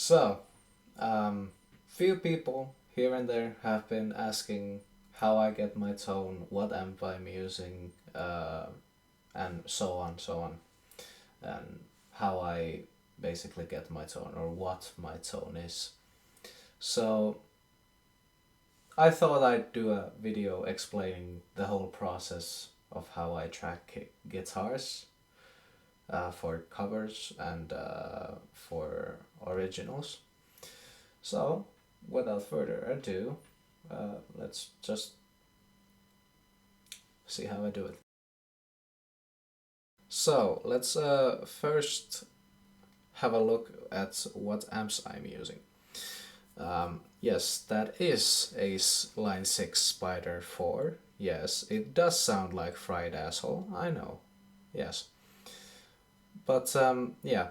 So, few people here and there have been asking how I get my tone, what amp I'm using, and so on, so on, and how I basically get my tone or what my tone is. So, I thought I'd do a video explaining the whole process of how I track guitars for covers and for originals. So, without further ado, let's just see how I do it. So, let's first have a look at what amps I'm using. Yes, that is a Line 6 Spider 4. Yes, it does sound like fried asshole, I know. Yes. But yeah,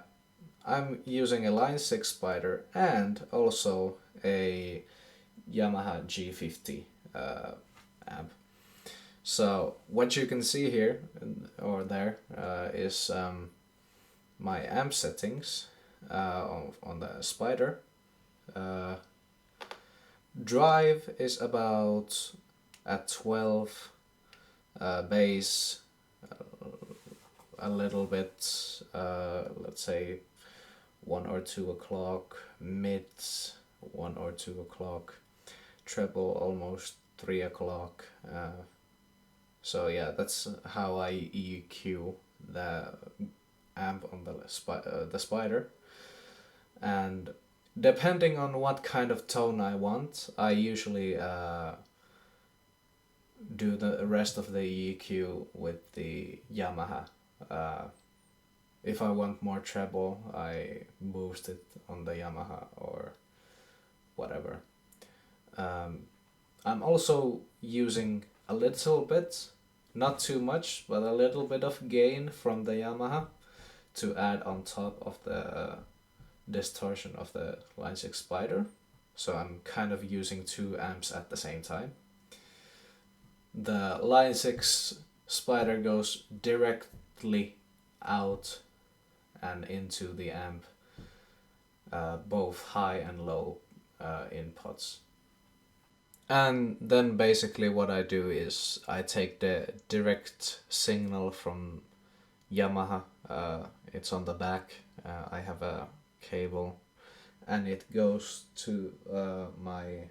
I'm using a Line 6 Spider and also a Yamaha G50 amp. So what you can see here or there is my amp settings on the Spider. Drive is about at 12, bass a little bit, let's say 1 or 2 o'clock, mid 1 or 2 o'clock, treble almost 3 o'clock. So yeah, that's how I EQ the amp on the Spider. And depending on what kind of tone I want, I usually do the rest of the EQ with the Yamaha. If I want more treble, I boost it on the Yamaha or whatever. I'm also using a little bit, not too much, but a little bit of gain from the Yamaha to add on top of the distortion of the Line 6 Spider. So I'm kind of using two amps at the same time. The Line 6 Spider goes directly out and into the amp, both high and low inputs. And then basically what I do is I take the direct signal from Yamaha, it's on the back, I have a cable, and it goes to my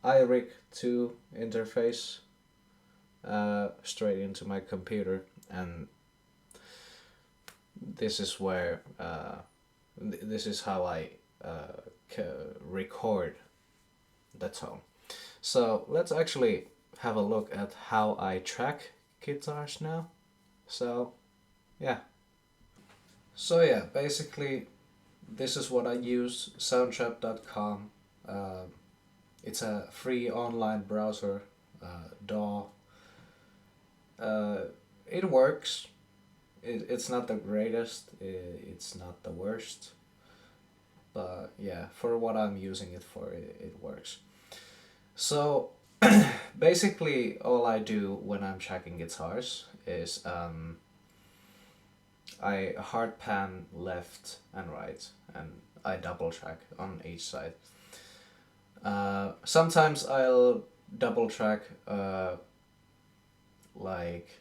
iRig 2 interface, straight into my computer, and this is where this is how I record the tone. So let's actually have a look at how I track guitars now. So yeah. So yeah, basically this is what I use, soundcheck.com. It's a free online browser, DAW. It works. It's not the greatest, it's not the worst. But yeah, for what I'm using it for, it works. So basically all I do when I'm tracking guitars is I hard pan left and right, and I double track on each side. Sometimes I'll double track like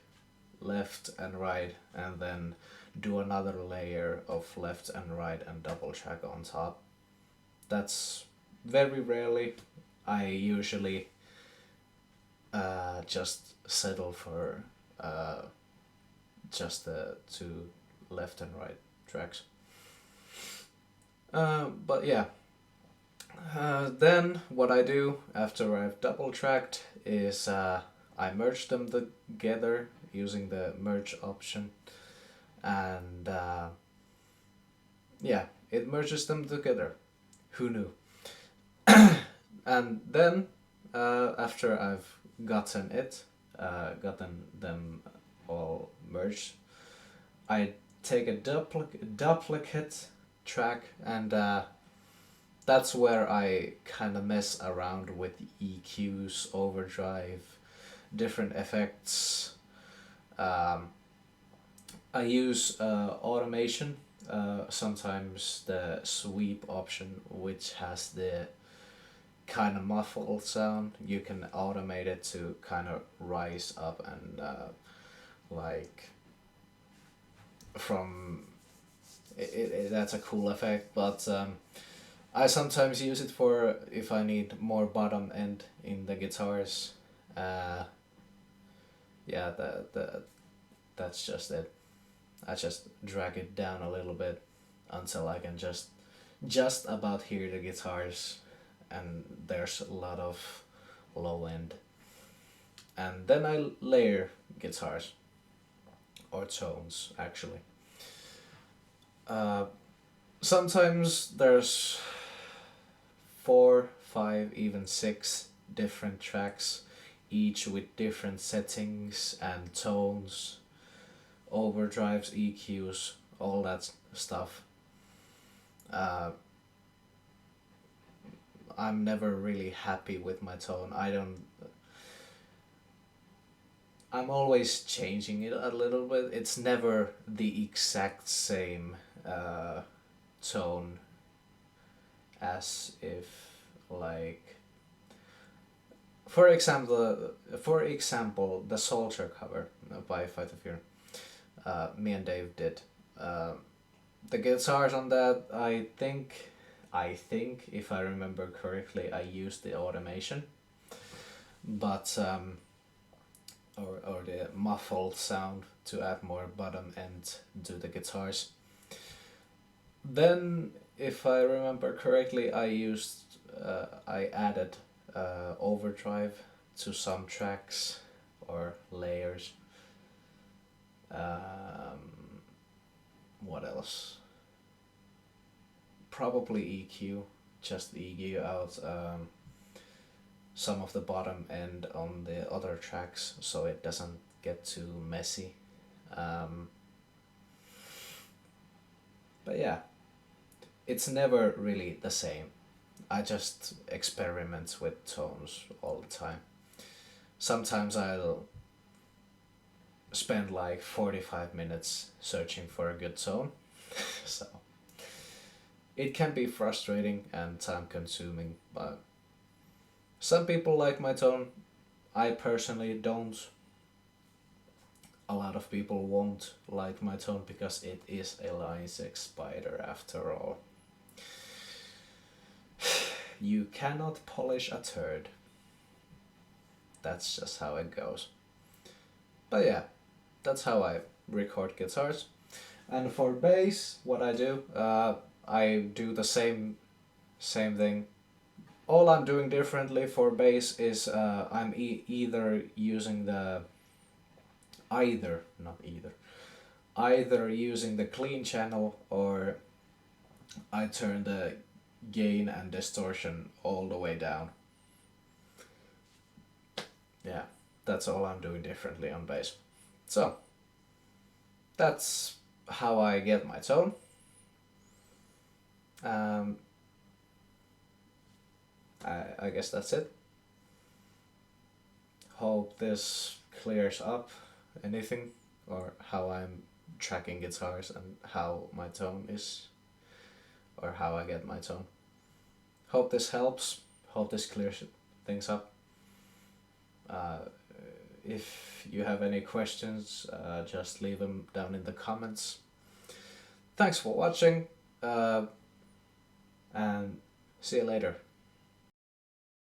left and right, and then do another layer of left and right and double track on top. That's very rarely. I usually just settle for just the two left and right tracks. But yeah, then what I do after I've double tracked is I merge them together using the merge option, and yeah, it merges them together. Who knew? And then after I've gotten them all merged, I take a duplicate track, and that's where I kind of mess around with EQs, overdrive, different effects. I use automation sometimes the sweep option, which has the kind of muffled sound, you can automate it to kind of rise up and like from that's a cool effect. But I sometimes use it for if I need more bottom end in the guitars. uh, yeah, that's just it. I just drag it down a little bit until I can just about hear the guitars, and there's a lot of low end, and then I layer guitars or tones actually. uh, Sometimes there's 4, 5, even 6 different tracks, each with different settings and tones, overdrives, EQs, all that stuff. uh, I'm never really happy with my tone. I'm always changing it a little bit. It's never the exact same tone as if, like, for example, the Soldier cover by Fight of Fear, me and Dave did. The guitars on that, I think if I remember correctly, I used the automation, but or the muffled sound to add more bottom end to the guitars. Then, if I remember correctly, I added overdrive to some tracks or layers. What else? Probably EQ, just EQ out some of the bottom end on the other tracks so it doesn't get too messy. Um, but yeah, it's never really the same. I just experiment with tones all the time. Sometimes I'll spend like 45 minutes searching for a good tone. So it can be frustrating and time consuming, but some people like my tone. I personally don't. A lot of people won't like my tone because it is a Line 6 Spider after all. You cannot polish a turd. That's just how it goes. But yeah, that's how I record guitars. And for bass, what I do the same thing. All I'm doing differently for bass is I'm either using the either using the clean channel, or I turn the gain and distortion all the way down. Yeah, that's all I'm doing differently on bass. So that's how I get my tone. Um, I guess that's it. Hope this clears up anything, or how I'm tracking guitars and how my tone is, or how I get my tone. Hope this helps. Hope this clears things up. If you have any questions, just leave them down in the comments. Thanks for watching, and see you later.